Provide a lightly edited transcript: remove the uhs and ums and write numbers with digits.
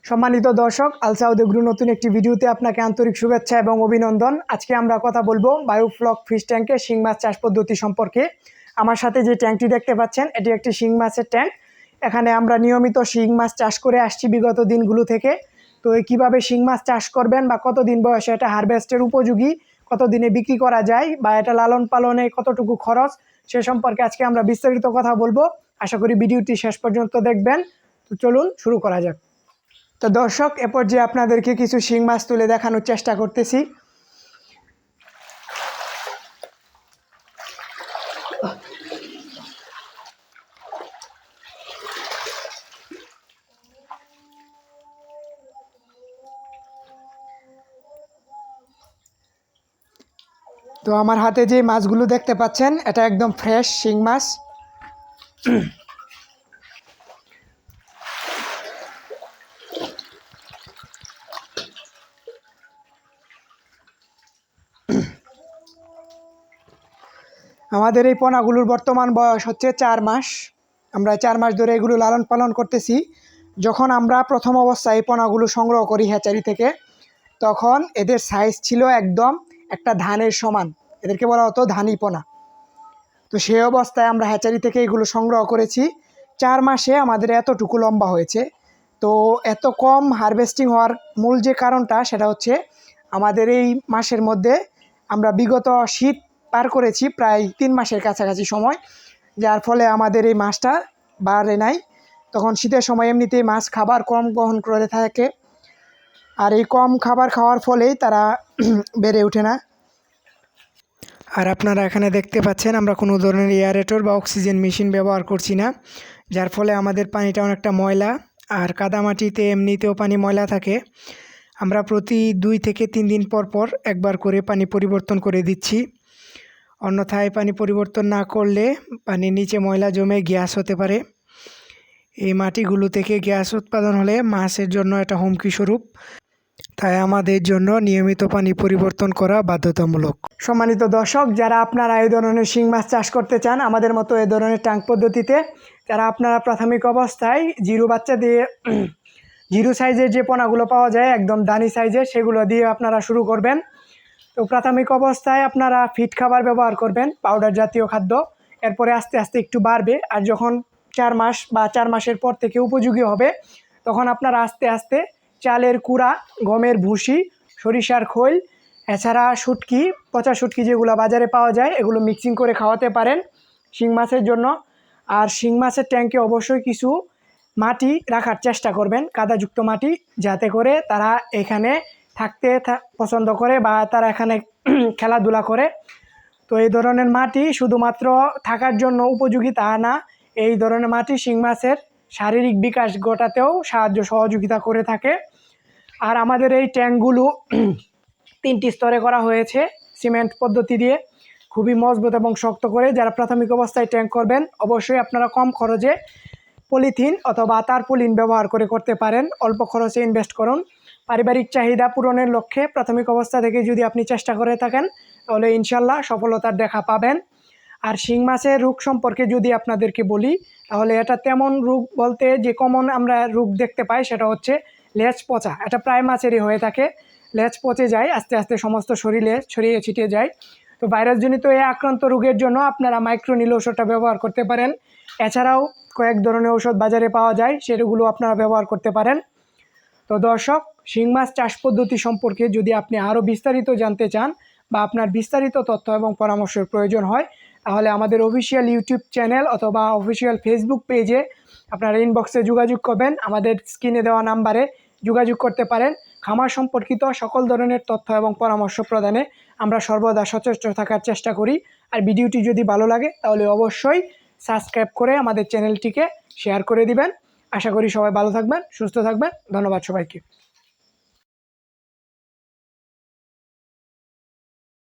সম্মানিত দর্শক, আলসাউদ এগ্রো নতুন একটি ভিডিওতে আপনাকে আন্তরিক শুভেচ্ছা এবং অভিনন্দন। আজকে আমরা কথা বলবো বায়োফ্লক ফিশ ট্যাঙ্কে শিং মাছ চাষ পদ্ধতি সম্পর্কে। আমার সাথে যে ট্যাঙ্কটি দেখতে পাচ্ছেন, এটি একটি শিং মাছের ট্যাঙ্ক। এখানে আমরা নিয়মিত শিং মাছ চাষ করে আসছি বিগত দিনগুলো থেকে। তো কীভাবে শিং মাছ চাষ করবেন বা কতদিন বয়সে এটা হারভেস্টের উপযোগী, কতদিনে বিক্রি করা যায় বা এটা লালন পালনে কতটুকু খরচ, সে সম্পর্কে আজকে আমরা বিস্তারিত কথা বলবো। আশা করি ভিডিওটি শেষ পর্যন্ত দেখবেন। তো চলুন শুরু করা যাক। তো দর্শক, এ পর্যায়ে আপনাদেরকে কিছু শিং মাছ তুলে দেখানোর চেষ্টা করতেছি। তো আমার হাতে যে মাছগুলো দেখতে পাচ্ছেন, এটা একদম ফ্রেশ শিং মাছ। আমাদের এই পোনাগুলোর বর্তমান বয়স হচ্ছে 4 মাস। আমরা 4 মাস ধরে এগুলো লালন পালন করতেছি। যখন আমরা প্রথম অবস্থায় এই পোনাগুলো সংগ্রহ করি হ্যাচারি থেকে, তখন এদের সাইজ ছিল একদম একটা ধানের সমান। এদেরকে বলা হতো ধানি পোনা। তো সেই অবস্থায় আমরা হ্যাচারি থেকে এগুলো সংগ্রহ করেছি। 4 মাসে আমাদের এতটুকু লম্বা হয়েছে। তো এত কম হারভেস্টিং হওয়ার মূল যে কারণটা, সেটা হচ্ছে আমাদের এই মাসের মধ্যে আমরা বিগত শীত পার করেছি প্রায় 3 মাসের কাছাকাছি সময়, যার ফলে আমাদের এই মাছটা বাড়ে নাই। তখন শীতের সময় এমনিতেই মাছ খাবার কম গ্রহণ করে থাকে, আর এই কম খাবার খাওয়ার ফলেই তারা বেড়ে ওঠে না। আর আপনারা এখানে দেখতে পাচ্ছেন, আমরা কোনো ধরনের এয়ারেটর বা অক্সিজেন মেশিন ব্যবহার করছি না, যার ফলে আমাদের পানিটা অনেকটা ময়লা। আর কাদামাটিতে এমনিতেও পানি ময়লা থাকে। আমরা প্রতি 2 থেকে 3 দিন পর পর একবার করে পানি পরিবর্তন করে দিচ্ছি। অন্যথায় পানি পরিবর্তন না করলে পানির নিচে ময়লা জমে গ্যাস হতে পারে। এই মাটিগুলো থেকে গ্যাস উৎপাদন হলে মাছের জন্য এটা হুমকি স্বরূপ। তাই আমাদের জন্য নিয়মিত পানি পরিবর্তন করা বাধ্যতামূলক। সম্মানিত দর্শক, যারা আপনারা এই ধরনের শিং মাছ চাষ করতে চান আমাদের মতো এই ধরনের ট্যাঙ্ক পদ্ধতিতে, যারা আপনারা প্রাথমিক অবস্থায় জিরো বাচ্চা দিয়ে জিরো সাইজের যে পোনাগুলো পাওয়া যায় একদম দানি সাইজের, সেগুলো দিয়ে আপনারা শুরু করবেন। তো প্রাথমিক অবস্থায় আপনারা ফিড খাবার ব্যবহার করবেন, পাউডার জাতীয় খাদ্য। এরপরে আস্তে আস্তে একটু বাড়বে। আর যখন 4 মাস বা 4 মাসের পর থেকে উপযোগী হবে, তখন আপনারা আস্তে আস্তে চালের কুড়া, গমের ভুসি, সরিষার খোল, এছাড়া শুটকি, পচা শুটকি যেগুলো বাজারে পাওয়া যায়, এগুলো মিক্সিং করে খাওয়াতে পারেন শিং মাছের জন্য। আর শিং মাছের ট্যাঙ্কে অবশ্যই কিছু মাটি রাখার চেষ্টা করবেন, কাদাযুক্ত মাটি, যাতে করে তারা এখানে থাকতে পছন্দ করে বা তারা এখানে খেলাধুলা করে। তো এই ধরনের মাটি শুধুমাত্র থাকার জন্য উপযোগী তা না, এই ধরনের মাটি শিং মাছের শারীরিক বিকাশ ঘটাতেও সাহায্য সহযোগিতা করে থাকে। আর আমাদের এই ট্যাঙ্কগুলো 3টি স্তরে করা হয়েছে সিমেন্ট পদ্ধতি দিয়ে, খুবই মজবুত এবং শক্ত করে। যারা প্রাথমিক অবস্থায় ট্যাঙ্ক করবেন, অবশ্যই আপনারা কম খরচে পলিথিন অথবা তারপলিন ব্যবহার করতে পারেন। অল্প খরচে ইনভেস্ট করুন। পারিবারিক চাহিদা পূরণের লক্ষ্যে প্রাথমিক অবস্থা থেকে যদি আপনি চেষ্টা করে থাকেন, তাহলে ইনশাল্লাহ সফলতার দেখা পাবেন। আর শিং মাছের রোগ সম্পর্কে যদি আপনাদেরকে বলি, তাহলে এটা তেমন রোগ বলতে যে কমন আমরা রোগ দেখতে পাই, সেটা হচ্ছে লেজ পচা। এটা প্রায় মাছেরই হয়ে থাকে। লেজ পচে যায়, আস্তে আস্তে সমস্ত শরীরে ছড়িয়ে ছিটিয়ে যায়। তো ভাইরাসজনিত এই আক্রান্ত রোগের জন্য আপনারা মাইক্রোনিল ওষুধটা ব্যবহার করতে পারেন। এছাড়াও কয়েক ধরনের ওষুধ বাজারে পাওয়া যায়, সেগুলো আপনারা ব্যবহার করতে পারেন। তো দর্শক, শিং মাছ চাষ পদ্ধতি সম্পর্কে যদি আপনি আরও বিস্তারিত জানতে চান বা আপনার বিস্তারিত তথ্য এবং পরামর্শের প্রয়োজন হয়, তাহলে আমাদের অফিসিয়াল ইউটিউব চ্যানেল অথবা অফিসিয়াল ফেসবুক পেজে আপনারা ইনবক্সে যোগাযোগ করবেন। আমাদের স্ক্রিনে দেওয়া নাম্বারে যোগাযোগ করতে পারেন। খামার সম্পর্কিত সকল ধরনের তথ্য এবং পরামর্শ প্রদানে আমরা সর্বদা সচেষ্ট থাকার চেষ্টা করি। আর ভিডিওটি যদি ভালো লাগে, তাহলে অবশ্যই সাবস্ক্রাইব করে আমাদের চ্যানেলটিকে শেয়ার করে দিবেন। আশা করি সবাই ভালো থাকবেন, সুস্থ থাকবেন। ধন্যবাদ সবাইকে।